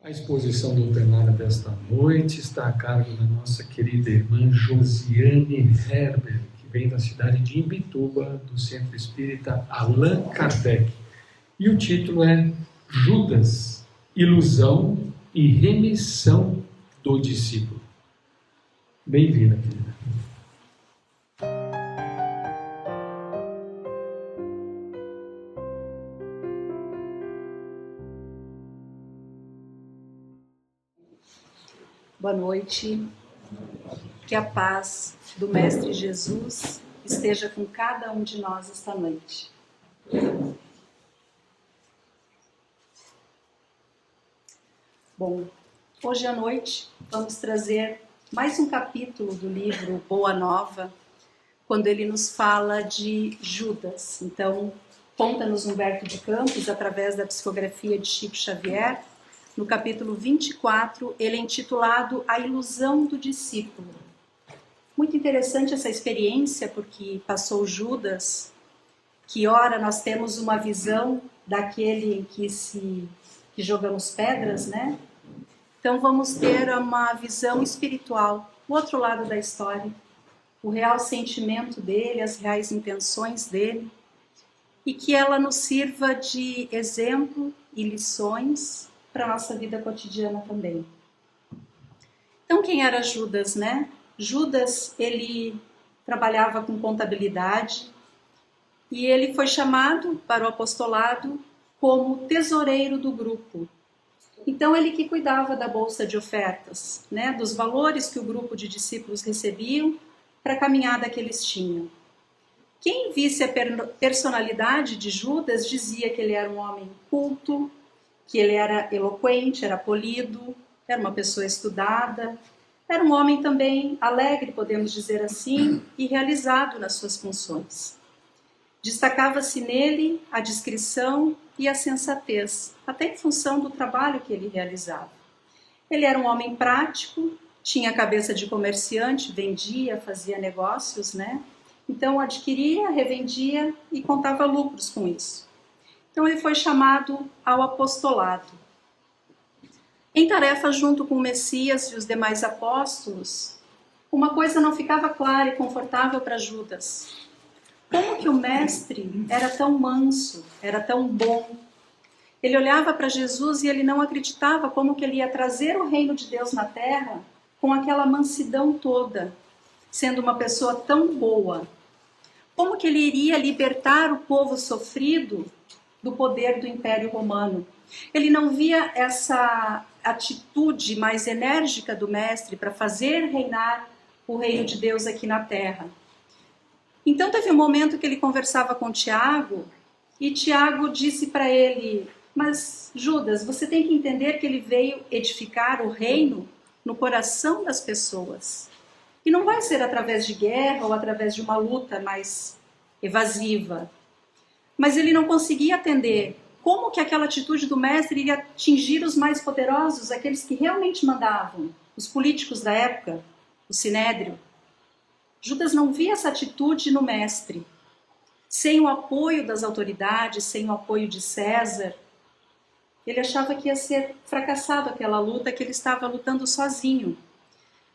A exposição doutrinária desta noite está a cargo da nossa querida irmã Josiane Herber, que vem da cidade de Imbituba, do Centro Espírita Allan Kardec. E o título é Judas, Ilusão e Remissão do Discípulo. Bem-vinda, querida. Boa noite, que a paz do Mestre Jesus esteja com cada um de nós esta noite. Bom, hoje à noite vamos trazer mais um capítulo do livro Boa Nova, quando ele nos fala de Judas. Então, conta-nos Humberto de Campos, através da psicografia de Chico Xavier, no capítulo 24, ele é intitulado A Ilusão do Discípulo. Muito interessante essa experiência, porque passou Judas, que ora nós temos uma visão daquele em que jogamos pedras, né? Então vamos ter uma visão espiritual, o outro lado da história, o real sentimento dele, as reais intenções dele, e que ela nos sirva de exemplo e lições para a nossa vida cotidiana também. Então, quem era Judas, né? Judas, ele trabalhava com contabilidade e ele foi chamado para o apostolado como tesoureiro do grupo. Então, ele que cuidava da bolsa de ofertas, né? Dos valores que o grupo de discípulos recebiam para a caminhada que eles tinham. Quem visse a personalidade de Judas dizia que ele era um homem culto, que ele era eloquente, era polido, era uma pessoa estudada, era um homem também alegre, podemos dizer assim, e realizado nas suas funções. Destacava-se nele a discrição e a sensatez, até em função do trabalho que ele realizava. Ele era um homem prático, tinha a cabeça de comerciante, vendia, fazia negócios, né? Então adquiria, revendia e contava lucros com isso. Então ele foi chamado ao apostolado. Em tarefa junto com o Messias e os demais apóstolos, uma coisa não ficava clara e confortável para Judas. Como que o mestre era tão manso, era tão bom? Ele olhava para Jesus e ele não acreditava como que ele ia trazer o reino de Deus na terra com aquela mansidão toda, sendo uma pessoa tão boa. Como que ele iria libertar o povo sofrido do poder do Império Romano? Ele não via essa atitude mais enérgica do mestre para fazer reinar o reino de Deus aqui na terra. Então teve um momento que ele conversava com Tiago e Tiago disse para ele: mas Judas, você tem que entender que ele veio edificar o reino no coração das pessoas. E não vai ser através de guerra ou através de uma luta mais evasiva. Mas ele não conseguia atender como que aquela atitude do mestre iria atingir os mais poderosos, aqueles que realmente mandavam, os políticos da época, o Sinédrio. Judas não via essa atitude no mestre. Sem o apoio das autoridades, sem o apoio de César, ele achava que ia ser fracassado aquela luta, que ele estava lutando sozinho.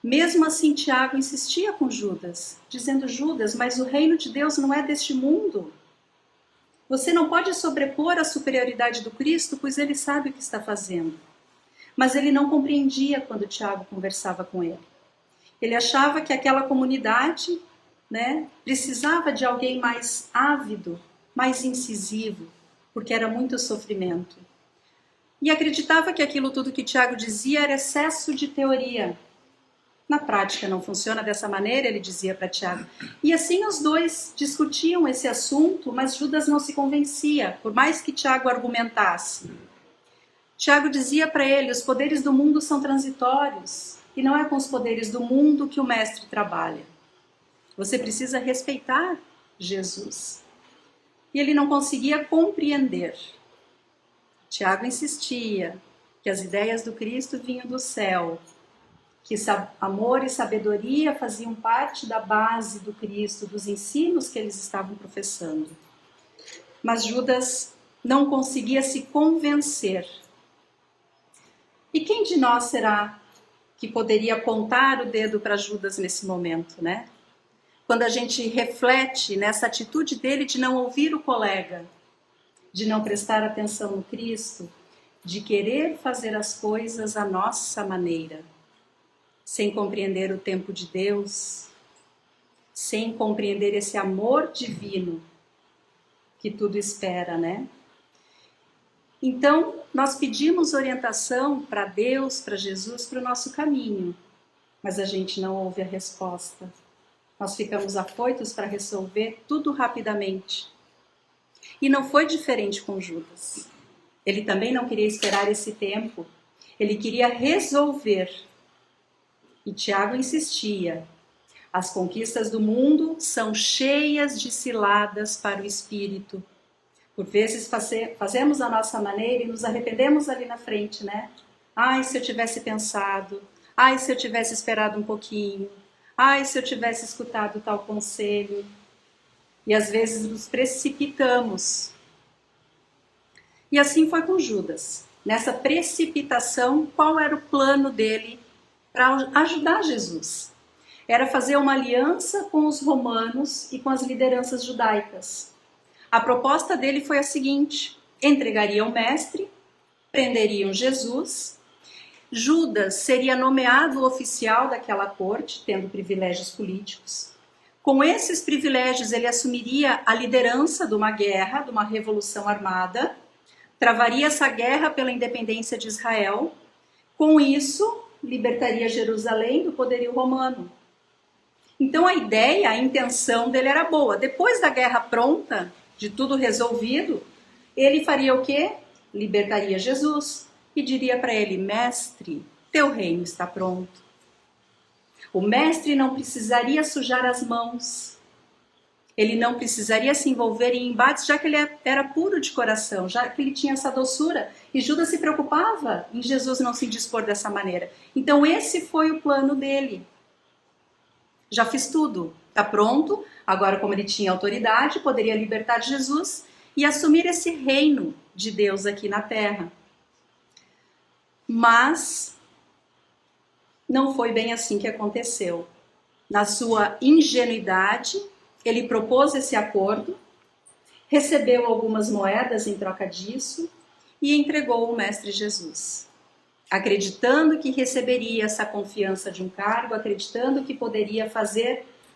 Mesmo assim, Tiago insistia com Judas, dizendo: Judas, mas o reino de Deus não é deste mundo. Você não pode sobrepor a superioridade do Cristo, pois ele sabe o que está fazendo. Mas ele não compreendia quando Tiago conversava com ele. Ele achava que aquela comunidade, né, precisava de alguém mais ávido, mais incisivo, porque era muito sofrimento. E acreditava que aquilo tudo que Tiago dizia era excesso de teoria. Na prática não funciona dessa maneira, ele dizia para Tiago. E assim os dois discutiam esse assunto, mas Judas não se convencia, por mais que Tiago argumentasse. Tiago dizia para ele: os poderes do mundo são transitórios, e não é com os poderes do mundo que o mestre trabalha. Você precisa respeitar Jesus. E ele não conseguia compreender. Tiago insistia que as ideias do Cristo vinham do céu, que amor e sabedoria faziam parte da base do Cristo, dos ensinos que eles estavam professando. Mas Judas não conseguia se convencer. E quem de nós será que poderia apontar o dedo para Judas nesse momento, né? Quando a gente reflete nessa atitude dele de não ouvir o colega, de não prestar atenção no Cristo, de querer fazer as coisas à nossa maneira, sem compreender o tempo de Deus, sem compreender esse amor divino que tudo espera, né? Então, nós pedimos orientação para Deus, para Jesus, para o nosso caminho, mas a gente não ouve a resposta. Nós ficamos afoitos para resolver tudo rapidamente. E não foi diferente com Judas. Ele também não queria esperar esse tempo. Ele queria resolver. E Tiago insistia: as conquistas do mundo são cheias de ciladas para o espírito. Por vezes fazemos a nossa maneira e nos arrependemos ali na frente, né? Ai, se eu tivesse pensado. Ai, se eu tivesse esperado um pouquinho. Ai, se eu tivesse escutado tal conselho. E às vezes nos precipitamos. E assim foi com Judas. Nessa precipitação, qual era o plano dele para ajudar Jesus? Era fazer uma aliança com os romanos e com as lideranças judaicas. A proposta dele foi a seguinte: entregariam o mestre, prenderiam Jesus, Judas seria nomeado oficial daquela corte, tendo privilégios políticos. Com esses privilégios, ele assumiria a liderança de uma guerra, de uma revolução armada, travaria essa guerra pela independência de Israel. Com isso, libertaria Jerusalém do poderio romano. Então a ideia, a intenção dele era boa. Depois da guerra pronta, de tudo resolvido, ele faria o quê? Libertaria Jesus e diria para ele: mestre, teu reino está pronto. O mestre não precisaria sujar as mãos. Ele não precisaria se envolver em embates, já que ele era puro de coração, já que ele tinha essa doçura. E Judas se preocupava em Jesus não se dispor dessa maneira. Então esse foi o plano dele. Já fiz tudo, está pronto. Agora, como ele tinha autoridade, poderia libertar Jesus e assumir esse reino de Deus aqui na terra. Mas não foi bem assim que aconteceu. Na sua ingenuidade, ele propôs esse acordo, recebeu algumas moedas em troca disso e entregou o Mestre Jesus, acreditando que receberia essa confiança de um cargo, acreditando que poderia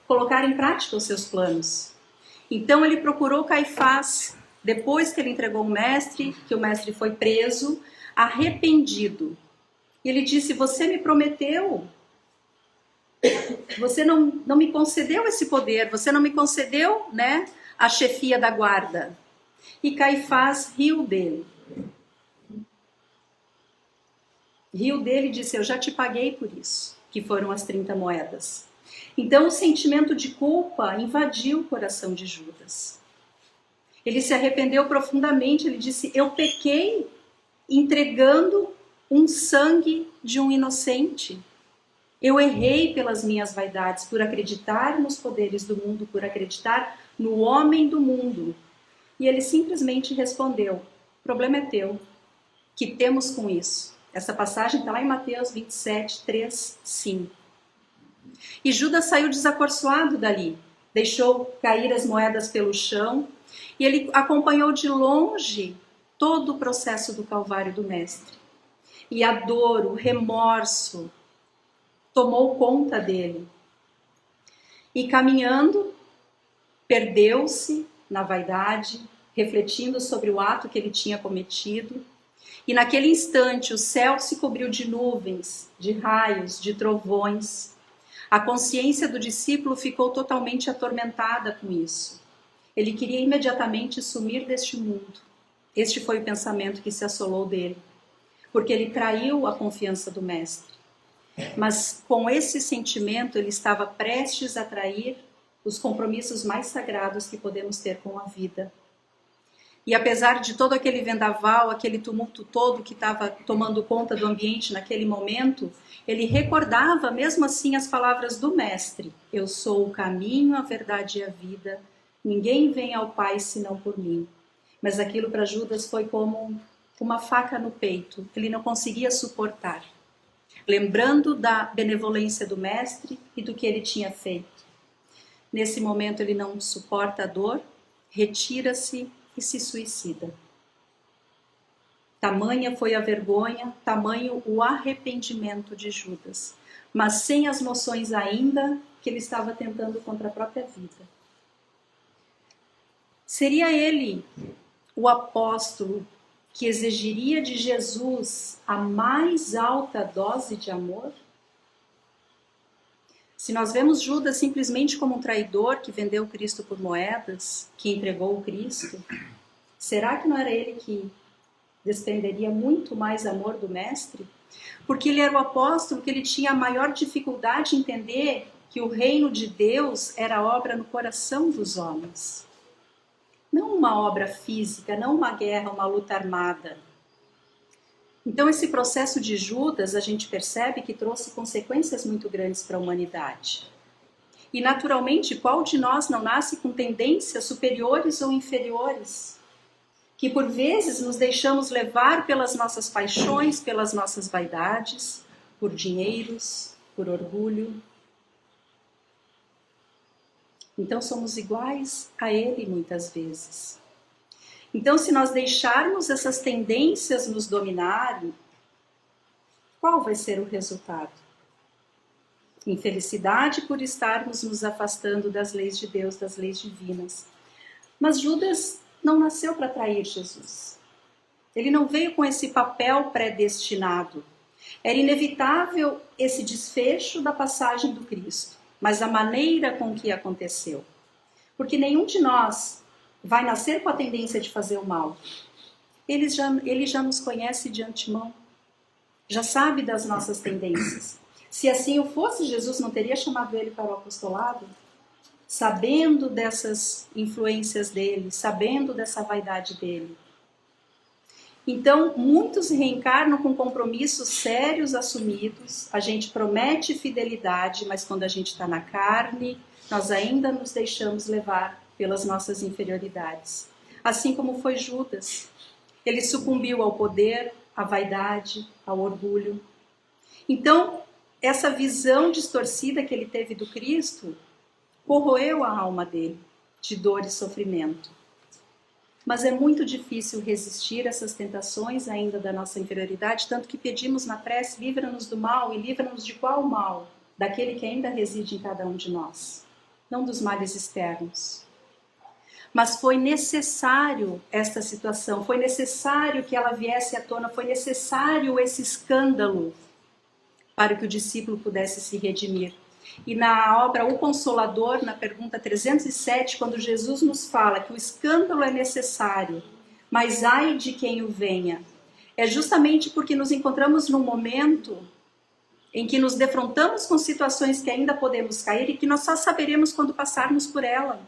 colocar em prática os seus planos. Então ele procurou Caifás, depois que ele entregou o mestre, que o mestre foi preso, arrependido. E ele disse: você me prometeu, você não me concedeu esse poder, você não me concedeu, né, a chefia da guarda. E Caifás riu dele. Riu dele e disse: eu já te paguei por isso, que foram as 30 moedas. Então o sentimento de culpa invadiu o coração de Judas. Ele se arrependeu profundamente, ele disse: eu pequei entregando um sangue de um inocente. Eu errei pelas minhas vaidades, por acreditar nos poderes do mundo, por acreditar no homem do mundo. E ele simplesmente respondeu: o problema é teu. Que temos com isso? Essa passagem está lá em Mateus 27, 3, 5. E Judas saiu desacorçoado dali, deixou cair as moedas pelo chão e ele acompanhou de longe todo o processo do Calvário do Mestre. E a dor, o remorso tomou conta dele. E caminhando, perdeu-se na vaidade, refletindo sobre o ato que ele tinha cometido. E naquele instante o céu se cobriu de nuvens, de raios, de trovões. A consciência do discípulo ficou totalmente atormentada com isso. Ele queria imediatamente sumir deste mundo. Este foi o pensamento que se assolou dele, porque ele traiu a confiança do mestre. Mas com esse sentimento ele estava prestes a trair os compromissos mais sagrados que podemos ter com a vida. E apesar de todo aquele vendaval, aquele tumulto todo que estava tomando conta do ambiente naquele momento, ele recordava mesmo assim as palavras do mestre: eu sou o caminho, a verdade e a vida, ninguém vem ao Pai senão por mim. Mas aquilo para Judas foi como uma faca no peito, ele não conseguia suportar, lembrando da benevolência do mestre e do que ele tinha feito. Nesse momento ele não suporta a dor, retira-se e se suicida. Tamanha foi a vergonha, tamanho o arrependimento de Judas, mas sem as noções ainda que ele estava tentando contra a própria vida. Seria ele o apóstolo que exigiria de Jesus a mais alta dose de amor? Se nós vemos Judas simplesmente como um traidor que vendeu Cristo por moedas, que entregou o Cristo, será que não era ele que despenderia muito mais amor do Mestre? Porque ele era o apóstolo que ele tinha a maior dificuldade em entender que o reino de Deus era obra no coração dos homens. Não uma obra física, não uma guerra, uma luta armada. Então esse processo de Judas, a gente percebe que trouxe consequências muito grandes para a humanidade. E naturalmente, qual de nós não nasce com tendências superiores ou inferiores? Que por vezes nos deixamos levar pelas nossas paixões, pelas nossas vaidades, por dinheiros, por orgulho. Então somos iguais a ele muitas vezes. Então, se nós deixarmos essas tendências nos dominarem, qual vai ser o resultado? Infelicidade por estarmos nos afastando das leis de Deus, das leis divinas. Mas Judas não nasceu para trair Jesus. Ele não veio com esse papel predestinado. Era inevitável esse desfecho da passagem do Cristo, mas a maneira com que aconteceu. Porque nenhum de nós vai nascer com a tendência de fazer o mal. Ele já nos conhece de antemão, já sabe das nossas tendências. Se assim o fosse, Jesus não teria chamado ele para o apostolado? Sabendo dessas influências dele, sabendo dessa vaidade dele. Então, muitos reencarnam com compromissos sérios assumidos, a gente promete fidelidade, mas quando a gente está na carne, nós ainda nos deixamos levar pelas nossas inferioridades. Assim como foi Judas. Ele sucumbiu ao poder, à vaidade, ao orgulho. Então, essa visão distorcida que ele teve do Cristo corroeu a alma dele, de dor e sofrimento. Mas é muito difícil resistir a essas tentações ainda da nossa inferioridade, tanto que pedimos na prece, livra-nos do mal, e livra-nos de qual mal? Daquele que ainda reside em cada um de nós, não dos males externos. Mas foi necessário esta situação, foi necessário que ela viesse à tona, foi necessário esse escândalo para que o discípulo pudesse se redimir. E na obra O Consolador, na pergunta 307, quando Jesus nos fala que o escândalo é necessário, mas ai de quem o venha, é justamente porque nos encontramos num momento em que nos defrontamos com situações que ainda podemos cair e que nós só saberemos quando passarmos por ela.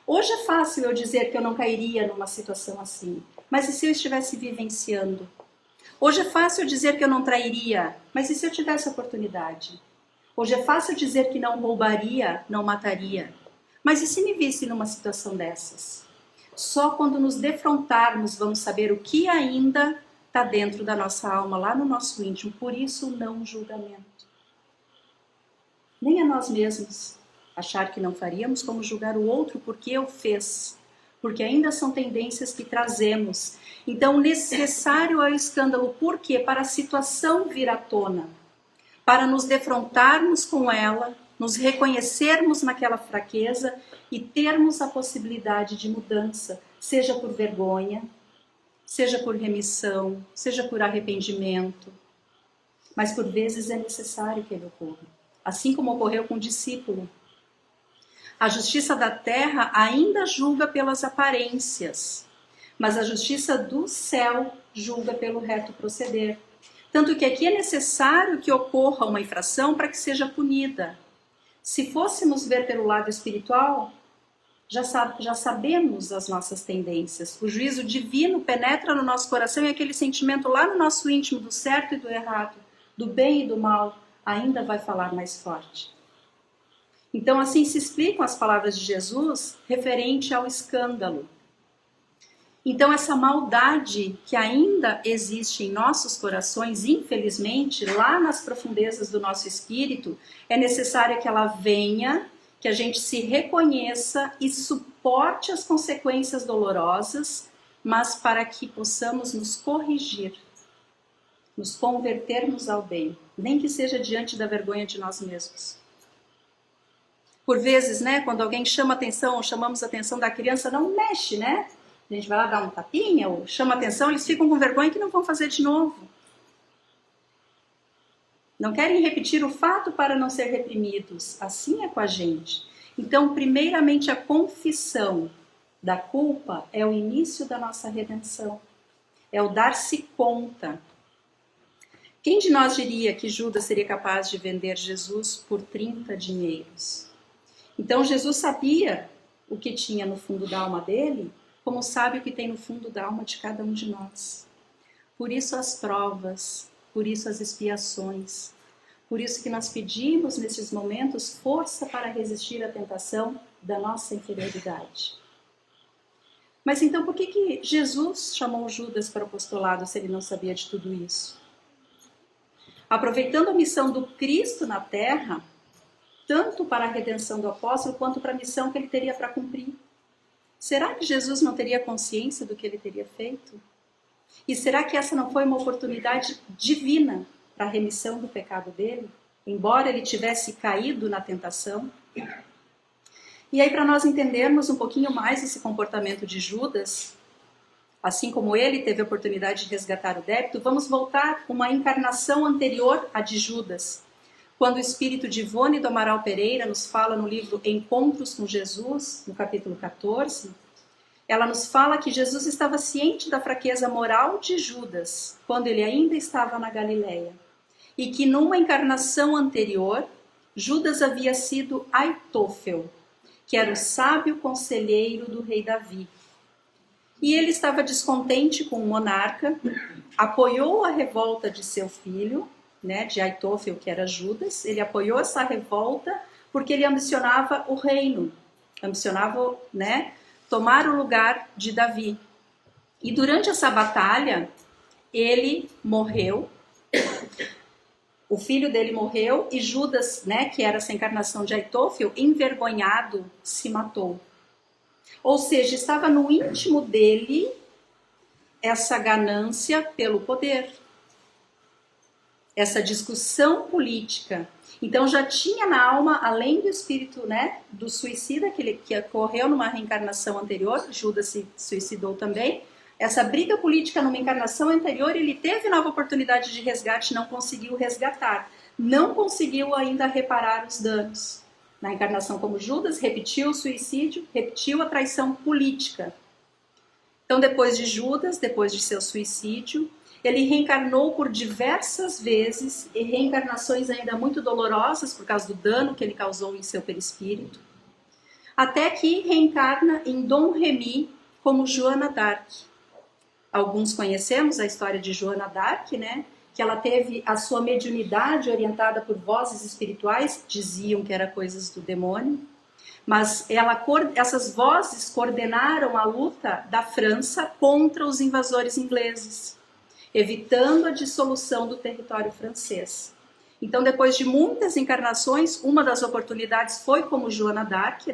Hoje é fácil eu dizer que eu não cairia numa situação assim, mas e se eu estivesse vivenciando? Hoje é fácil dizer que eu não trairia, mas e se eu tivesse a oportunidade? Hoje é fácil dizer que não roubaria, não mataria, mas e se me visse numa situação dessas? Só quando nos defrontarmos vamos saber o que ainda está dentro da nossa alma, lá no nosso íntimo, por isso não julgamento. Nem a nós mesmos. Achar que não faríamos, como julgar o outro porque o fez. Porque ainda são tendências que trazemos. Então, necessário é o escândalo. Por quê? Para a situação vir à tona. Para nos defrontarmos com ela, nos reconhecermos naquela fraqueza e termos a possibilidade de mudança. Seja por vergonha, seja por remissão, seja por arrependimento. Mas por vezes é necessário que ele ocorra. Assim como ocorreu com o discípulo. A justiça da terra ainda julga pelas aparências, mas a justiça do céu julga pelo reto proceder. Tanto que aqui é necessário que ocorra uma infração para que seja punida. Se fôssemos ver pelo lado espiritual, já sabemos as nossas tendências. O juízo divino penetra no nosso coração e aquele sentimento lá no nosso íntimo do certo e do errado, do bem e do mal, ainda vai falar mais forte. Então, assim se explicam as palavras de Jesus referente ao escândalo. Então essa maldade que ainda existe em nossos corações, infelizmente, lá nas profundezas do nosso espírito, é necessário que ela venha, que a gente se reconheça e suporte as consequências dolorosas, mas para que possamos nos corrigir, nos convertermos ao bem, nem que seja diante da vergonha de nós mesmos. Por vezes, né, quando alguém chama atenção, ou chamamos a atenção da criança, não mexe, né? A gente vai lá dar um tapinha, ou chama atenção, eles ficam com vergonha que não vão fazer de novo. Não querem repetir o fato para não ser reprimidos. Assim é com a gente. Então, primeiramente, a confissão da culpa é o início da nossa redenção. É o dar-se conta. Quem de nós diria que Judas seria capaz de vender Jesus por 30 dinheiros? Então, Jesus sabia o que tinha no fundo da alma dele, como sabe o que tem no fundo da alma de cada um de nós. Por isso as provas, por isso as expiações, por isso que nós pedimos nesses momentos força para resistir à tentação da nossa inferioridade. Mas então por que Jesus chamou Judas para o apostolado se ele não sabia de tudo isso? Aproveitando a missão do Cristo na terra, tanto para a redenção do apóstolo quanto para a missão que ele teria para cumprir. Será que Jesus não teria consciência do que ele teria feito? E será que essa não foi uma oportunidade divina para a remissão do pecado dele? Embora ele tivesse caído na tentação? E aí, para nós entendermos um pouquinho mais esse comportamento de Judas, assim como ele teve a oportunidade de resgatar o débito, vamos voltar uma encarnação anterior à de Judas. Quando o espírito de Ivone do Amaral Pereira nos fala no livro Encontros com Jesus, no capítulo 14, ela nos fala que Jesus estava ciente da fraqueza moral de Judas, quando ele ainda estava na Galileia, e que numa encarnação anterior, Judas havia sido Aitófel, que era o sábio conselheiro do rei Davi. E ele estava descontente com o monarca, apoiou a revolta de seu filho, de Aitófel, que era Judas. Ele apoiou essa revolta porque ele ambicionava o reino, ambicionava, tomar o lugar de Davi. E durante essa batalha, ele morreu, o filho dele morreu, e Judas, que era essa encarnação de Aitófel, envergonhado, se matou. Ou seja, estava no íntimo dele essa ganância pelo poder, essa discussão política. Então já tinha na alma, além do espírito do suicida, que ocorreu numa reencarnação anterior, Judas se suicidou também, essa briga política numa encarnação anterior, ele teve nova oportunidade de resgate, não conseguiu resgatar, não conseguiu ainda reparar os danos. Na encarnação como Judas, repetiu o suicídio, repetiu a traição política. Então depois de Judas, depois de seu suicídio, ele reencarnou por diversas vezes, e reencarnações ainda muito dolorosas por causa do dano que ele causou em seu perispírito, até que reencarna em Dom Remy como Joana d'Arc. Alguns conhecemos a história de Joana d'Arc, que ela teve a sua mediunidade orientada por vozes espirituais, diziam que era coisas do demônio, mas essas vozes coordenaram a luta da França contra os invasores ingleses, evitando a dissolução do território francês. Então, depois de muitas encarnações, uma das oportunidades foi como Joana d'Arc,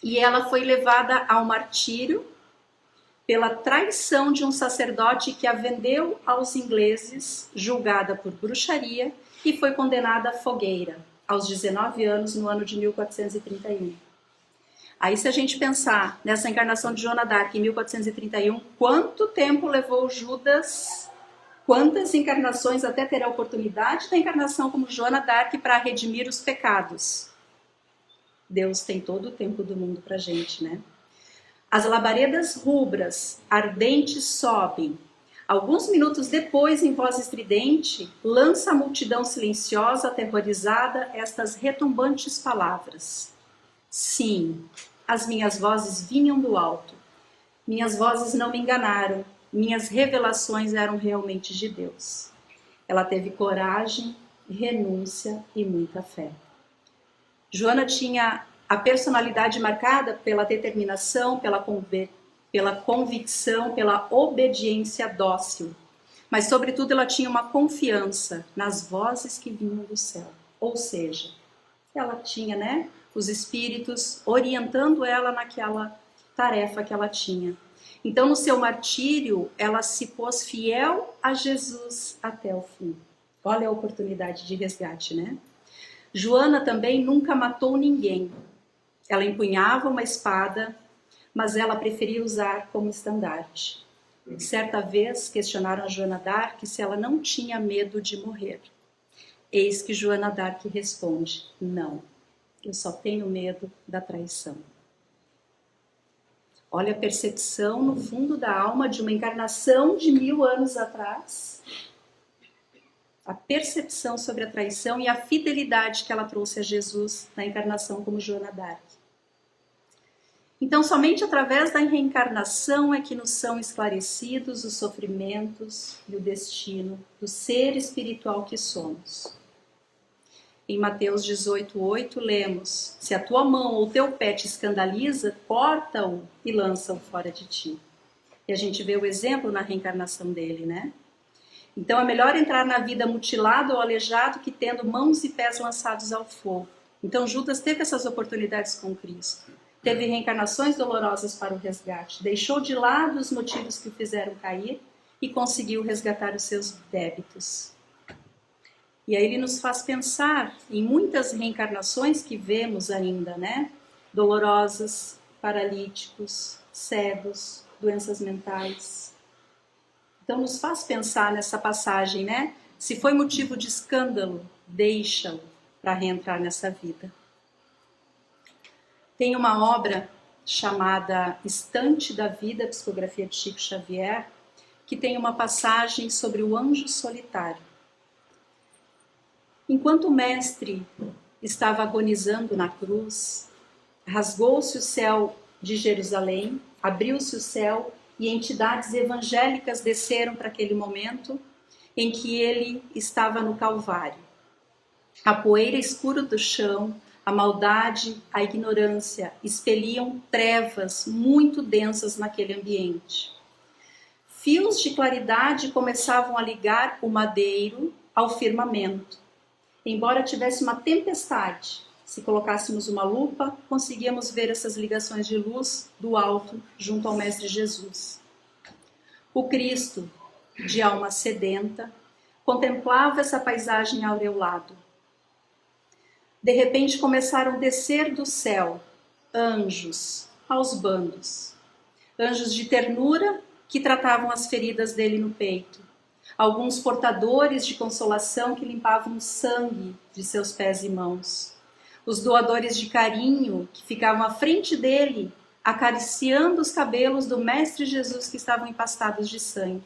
e ela foi levada ao martírio pela traição de um sacerdote que a vendeu aos ingleses, julgada por bruxaria, e foi condenada à fogueira, aos 19 anos, no ano de 1431. Aí, se a gente pensar nessa encarnação de Joana d'Arc em 1431, quanto tempo levou Judas, quantas encarnações até ter a oportunidade da encarnação como Joana d'Arc para redimir os pecados? Deus tem todo o tempo do mundo para a gente, As labaredas rubras, ardentes, sobem. Alguns minutos depois, em voz estridente, lança a multidão silenciosa, aterrorizada, estas retumbantes palavras. Sim, as minhas vozes vinham do alto. Minhas vozes não me enganaram. Minhas revelações eram realmente de Deus. Ela teve coragem, renúncia e muita fé. Joana tinha a personalidade marcada pela determinação, pela pela convicção, pela obediência dócil. Mas, sobretudo, ela tinha uma confiança nas vozes que vinham do céu. Ou seja, ela tinha, né, os espíritos orientando ela naquela tarefa que ela tinha. Então, no seu martírio, ela se pôs fiel a Jesus até o fim. Olha a oportunidade de resgate, né? Joana também nunca matou ninguém. Ela empunhava uma espada, mas ela preferia usar como estandarte. Certa vez questionaram a Joana d'Arc se ela não tinha medo de morrer. Eis que Joana d'Arc responde: não, eu só tenho medo da traição. Olha a percepção no fundo da alma de uma encarnação de 1000 anos atrás. A percepção sobre a traição e a fidelidade que ela trouxe a Jesus na encarnação como Joana d'Arc. Então, somente através da reencarnação é que nos são esclarecidos os sofrimentos e o destino do ser espiritual que somos. Em Mateus 18:8 lemos: se a tua mão ou teu pé te escandaliza, corta-o e lança-o fora de ti. E a gente vê o exemplo na reencarnação dele, né? Então é melhor entrar na vida mutilado ou aleijado que tendo mãos e pés lançados ao fogo. Então Judas teve essas oportunidades com Cristo. Teve reencarnações dolorosas para o resgate. Deixou de lado os motivos que o fizeram cair e conseguiu resgatar os seus débitos. E aí ele nos faz pensar em muitas reencarnações que vemos ainda, né? Dolorosas, paralíticos, cegos, doenças mentais. Então nos faz pensar nessa passagem, né? Se foi motivo de escândalo, deixa-o para reentrar nessa vida. Tem uma obra chamada Estante da Vida, psicografia de Chico Xavier, que tem uma passagem sobre o anjo solitário. Enquanto o mestre estava agonizando na cruz, rasgou-se o céu de Jerusalém, abriu-se o céu e entidades evangélicas desceram para aquele momento em que ele estava no Calvário. A poeira escura do chão, a maldade, a ignorância expeliam trevas muito densas naquele ambiente. Fios de claridade começavam a ligar o madeiro ao firmamento. Embora tivesse uma tempestade, se colocássemos uma lupa, conseguíamos ver essas ligações de luz do alto junto ao Mestre Jesus. O Cristo, de alma sedenta, contemplava essa paisagem aureolado. De repente começaram a descer do céu anjos aos bandos. Anjos de ternura que tratavam as feridas dele no peito. Alguns portadores de consolação que limpavam o sangue de seus pés e mãos. Os doadores de carinho que ficavam à frente dele, acariciando os cabelos do Mestre Jesus que estavam empastados de sangue.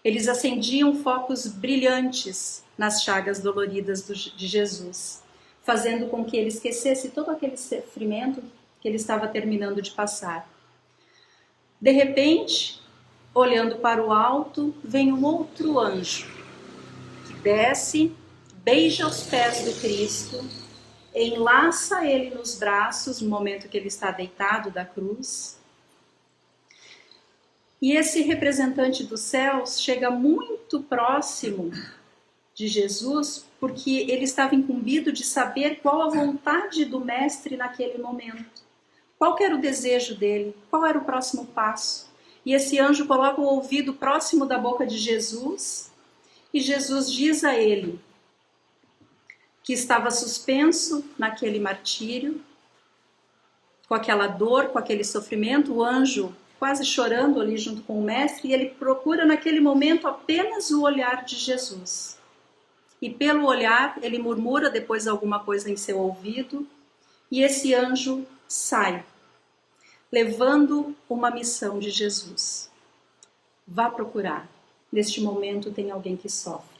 Eles acendiam focos brilhantes nas chagas doloridas de Jesus, fazendo com que ele esquecesse todo aquele sofrimento que ele estava terminando de passar. De repente, olhando para o alto, vem um outro anjo, que desce, beija os pés do Cristo, enlaça ele nos braços no momento que ele está deitado da cruz. E esse representante dos céus chega muito próximo de Jesus, porque ele estava incumbido de saber qual a vontade do Mestre naquele momento. Qual era o desejo dele? Qual era o próximo passo? E esse anjo coloca o ouvido próximo da boca de Jesus, e Jesus diz a ele que estava suspenso naquele martírio, com aquela dor, com aquele sofrimento, o anjo quase chorando ali junto com o Mestre, e ele procura naquele momento apenas o olhar de Jesus. E pelo olhar, ele murmura depois alguma coisa em seu ouvido, e esse anjo sai, levando uma missão de Jesus. Vá procurar. Neste momento tem alguém que sofre.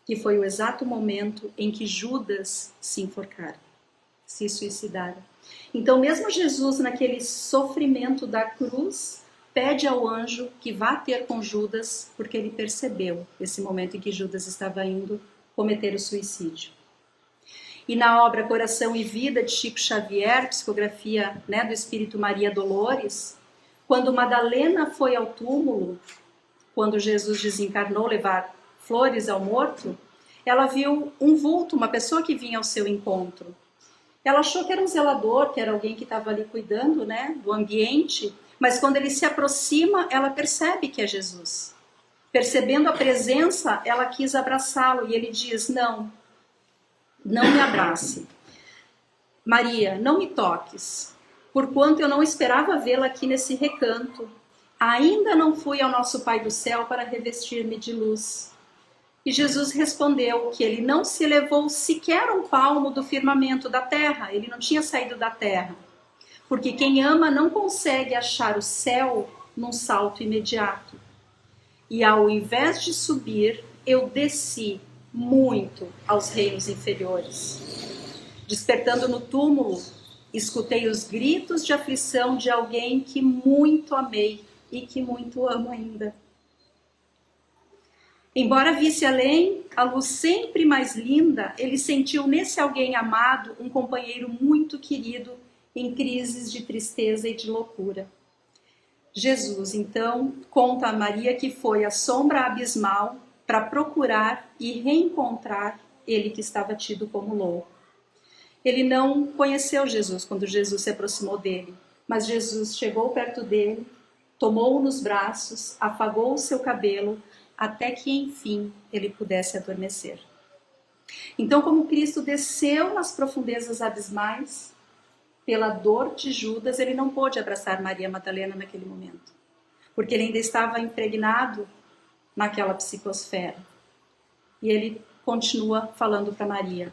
Que foi o exato momento em que Judas se enforcara, se suicidara. Então mesmo Jesus, naquele sofrimento da cruz, pede ao anjo que vá ter com Judas, porque ele percebeu esse momento em que Judas estava indo cometer o suicídio. E na obra Coração e Vida, de Chico Xavier, psicografia, né, do Espírito Maria Dolores, Quando Madalena foi ao túmulo, quando Jesus desencarnou levar flores ao morto, ela viu um vulto, uma pessoa que vinha ao seu encontro. Ela achou que era um zelador, que era alguém que estava ali cuidando, né, do ambiente, mas quando ele se aproxima, ela percebe que é Jesus. Percebendo a presença, ela quis abraçá-lo e ele diz: não me abrace. Maria, não me toques, porquanto eu não esperava vê-la aqui nesse recanto. Ainda não fui ao nosso Pai do céu para revestir-me de luz. E Jesus respondeu que ele não se elevou sequer um palmo do firmamento da terra, ele não tinha saído da terra. Porque quem ama não consegue achar o céu num salto imediato. E ao invés de subir, eu desci muito aos reinos inferiores. Despertando no túmulo, escutei os gritos de aflição de alguém que muito amei e que muito amo ainda. Embora visse além a luz sempre mais linda, ele sentiu nesse alguém amado um companheiro muito querido em crises de tristeza e de loucura. Jesus, então, conta a Maria que foi à sombra abismal para procurar e reencontrar ele que estava tido como louco. Ele não conheceu Jesus quando Jesus se aproximou dele, mas Jesus chegou perto dele, tomou-o nos braços, afagou o seu cabelo, até que, enfim, ele pudesse adormecer. Então, como Cristo desceu nas profundezas abismais, pela dor de Judas, ele não pôde abraçar Maria Madalena naquele momento, porque ele ainda estava impregnado naquela psicosfera. E ele continua falando para Maria: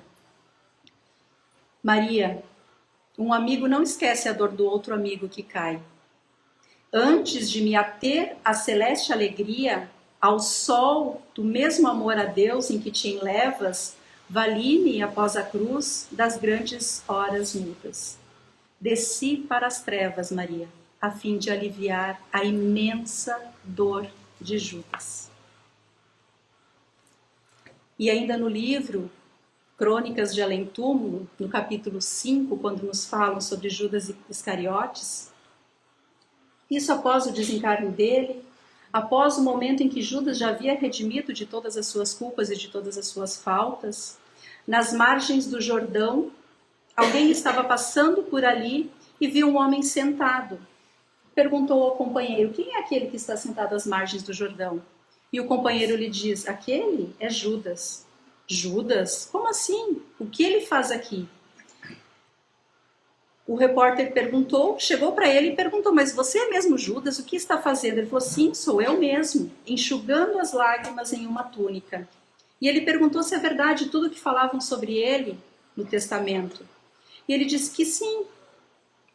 Maria, um amigo não esquece a dor do outro amigo que cai. Antes de me ater à celeste alegria, ao sol do mesmo amor a Deus em que te enlevas, vali-me após a cruz das grandes horas mudas. Desci para as trevas, Maria, a fim de aliviar a imensa dor de Judas. E ainda no livro Crônicas de Além Túmulo, no capítulo 5, quando nos falam sobre Judas Iscariotes, isso após o desencarne dele, após o momento em que Judas já havia redimido de todas as suas culpas e de todas as suas faltas, nas margens do Jordão, alguém estava passando por ali e viu um homem sentado. Perguntou ao companheiro: quem é aquele que está sentado às margens do Jordão? E o companheiro lhe diz: aquele é Judas. Judas? Como assim? O que ele faz aqui? O repórter perguntou, chegou para ele e perguntou: mas você é mesmo Judas? O que está fazendo? Ele falou: sim, sou eu mesmo, enxugando as lágrimas em uma túnica. E ele perguntou se é verdade tudo que falavam sobre ele no testamento. E ele disse que sim,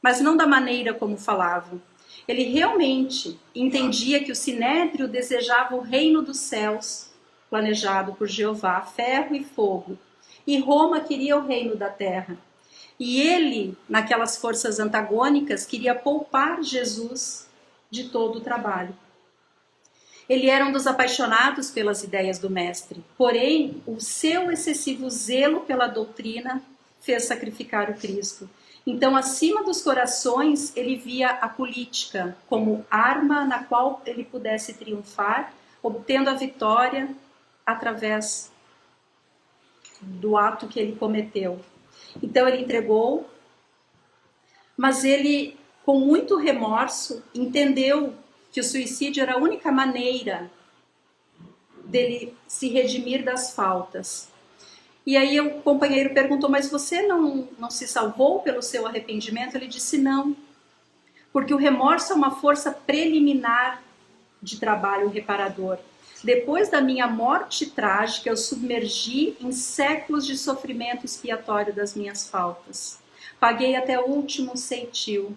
mas não da maneira como falavam. Ele realmente entendia que o Sinédrio desejava o reino dos céus, planejado por Jeová, ferro e fogo, e Roma queria o reino da terra. E ele, naquelas forças antagônicas, queria poupar Jesus de todo o trabalho. Ele era um dos apaixonados pelas ideias do mestre, porém, o seu excessivo zelo pela doutrina fez sacrificar o Cristo. Então, acima dos corações, ele via a política como arma na qual ele pudesse triunfar, obtendo a vitória através do ato que ele cometeu. Então ele entregou, mas ele, com muito remorso, entendeu que o suicídio era a única maneira dele se redimir das faltas. E aí o companheiro perguntou: mas você não se salvou pelo seu arrependimento? Ele disse: não, porque o remorso é uma força preliminar de trabalho reparador. Depois da minha morte trágica, eu submergi em séculos de sofrimento expiatório das minhas faltas. Paguei até o último ceitil.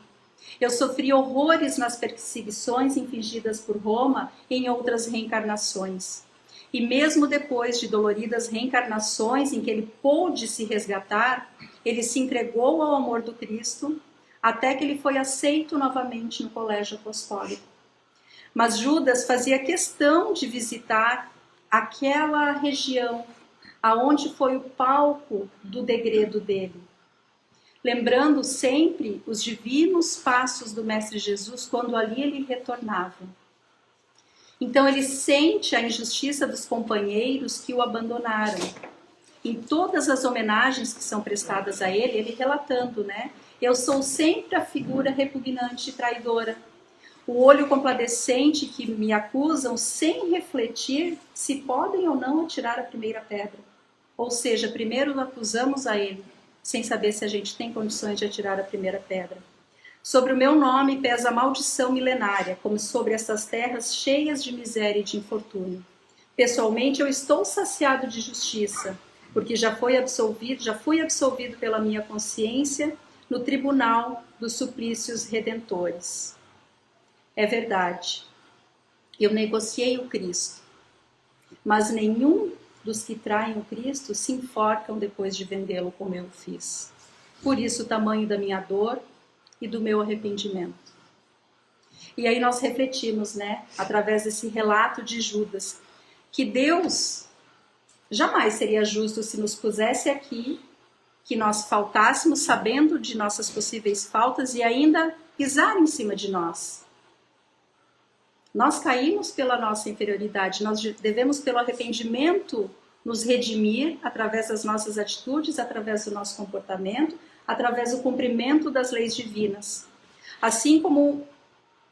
Eu sofri horrores nas perseguições infligidas por Roma em outras reencarnações. E mesmo depois de doloridas reencarnações em que ele pôde se resgatar, ele se entregou ao amor do Cristo, até que ele foi aceito novamente no colégio apostólico. Mas Judas fazia questão de visitar aquela região aonde foi o palco do degredo dele. lembrando sempre os divinos passos do Mestre Jesus quando ali ele retornava. Então ele sente a injustiça dos companheiros que o abandonaram. Em todas as homenagens que são prestadas a ele, ele relatando, né? Eu sou sempre a figura repugnante e traidora. O olho compadecente que me acusam sem refletir se podem ou não atirar a primeira pedra. Ou seja, primeiro acusamos a ele, sem saber se a gente tem condições de atirar a primeira pedra. Sobre o meu nome pesa a maldição milenária, como sobre essas terras cheias de miséria e de infortúnio. Pessoalmente, eu estou saciado de justiça, porque já fui absolvido pela minha consciência no tribunal dos suplícios redentores. É verdade, eu negociei o Cristo, mas nenhum dos que traem o Cristo se enforcam depois de vendê-lo como eu fiz. Por isso o tamanho da minha dor e do meu arrependimento. E aí nós refletimos, né, através desse relato de Judas, que Deus jamais seria justo se nos pusesse aqui, que nós faltássemos sabendo de nossas possíveis faltas e ainda pisar em cima de nós. Nós caímos pela nossa inferioridade, nós devemos pelo arrependimento nos redimir através das nossas atitudes, através do nosso comportamento, através do cumprimento das leis divinas. Assim como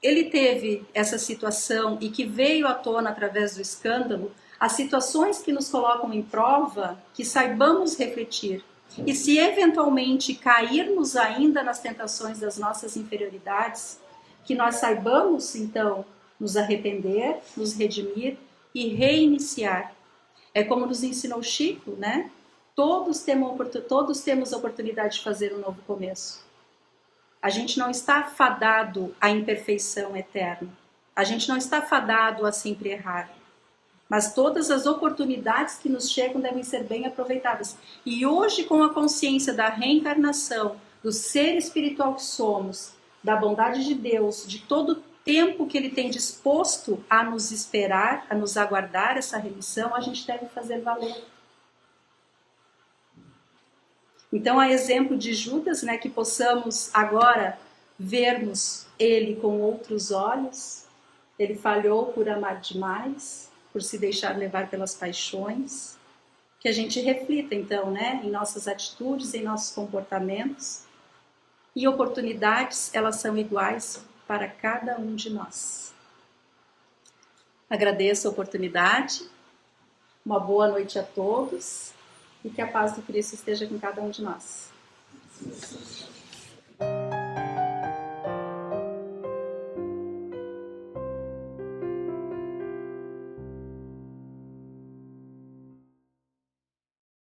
ele teve essa situação e que veio à tona através do escândalo, as situações que nos colocam em prova, que saibamos refletir. E se eventualmente cairmos ainda nas tentações das nossas inferioridades, que nós saibamos então nos arrepender, nos redimir e reiniciar. É como nos ensinou Chico, né? Todos temos a oportunidade de fazer um novo começo. A gente não está fadado à imperfeição eterna. A gente não está fadado a sempre errar. Mas todas as oportunidades que nos chegam devem ser bem aproveitadas. E hoje, com a consciência da reencarnação, do ser espiritual que somos, da bondade de Deus, de todo o tempo que Ele tem disposto a nos esperar, a nos aguardar essa remissão, a gente deve fazer valer. Então, a exemplo de Judas, né, que possamos agora vermos ele com outros olhos. Ele falhou por amar demais, por se deixar levar pelas paixões. Que a gente reflita, então, né, em nossas atitudes, em nossos comportamentos. E oportunidades, elas são iguais para cada um de nós. Agradeço a oportunidade. Uma boa noite a todos. E que a paz do Cristo esteja com cada um de nós.